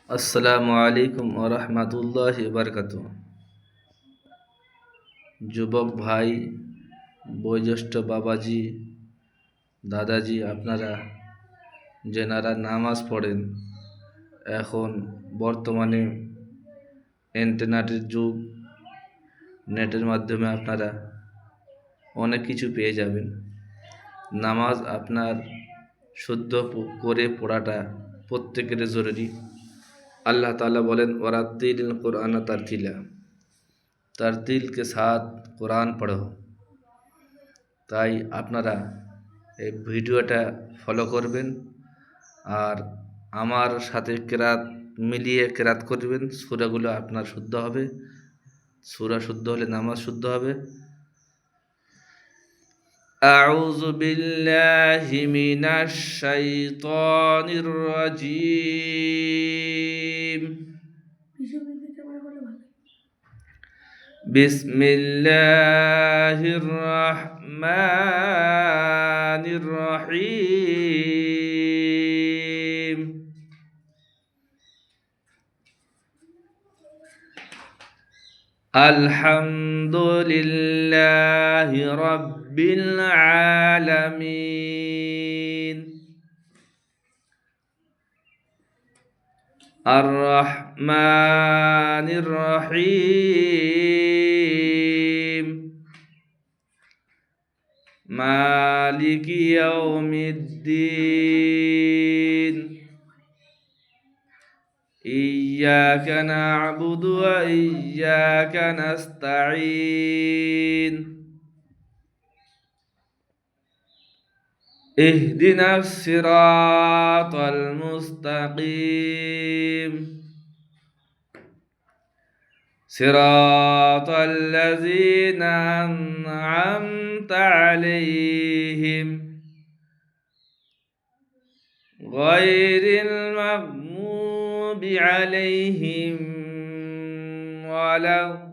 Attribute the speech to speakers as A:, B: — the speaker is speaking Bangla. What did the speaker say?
A: আসসালামু আলাইকুম ওয়া রাহমাতুল্লাহি ওয়া বারাকাতুহু। যুবক ভাই, বয়োজ্যেষ্ঠ বাবাজি, দাদাজি, আপনারা যেনারা নামাজ পড়েন, এখন বর্তমানে ইন্টারনেটের যুগ, নেটের মাধ্যমে আপনারা অনেক কিছু পেয়ে যাবেন। নামাজ আপনার শুদ্ধ করে পড়াটা প্রত্যেকের জরুরি। আল্লাহ তাআলা বলেন, ওয়ারাত্তিলিল কুরআনা তারতিলা, तरतील के साथ কোরআন পড়ো। তাই আপনারা এই ভিডিওটা ফলো করবেন আর আমার সাথে কেরাত মিলিয়ে কেরাত করবেন। সূরাগুলো আপনার শুদ্ধ হবে, সূরা শুদ্ধ হলে নামাজ শুদ্ধ হবে। আউযু বিল্লাহি মিনাশ শাইতানির রাজিম। বিসমিল্লাহির রহমানির রহিম। আলহামদুলিল্লাহি রাব্বিল আলামিন। আর রহমানির রহিম। মালিকি ইয়াউমিদ্দিন। ইয়্যাকা না'বুদু ওয়া ইয়্যাকা নাস্তাঈন। ইহদিনাস সিরাতাল মুস্তাকিম। সিরাতাল লাযীনা আন'আমতা আলাইহিম গায়রিল মাগমুবি আলাইহিম ওয়ালাদ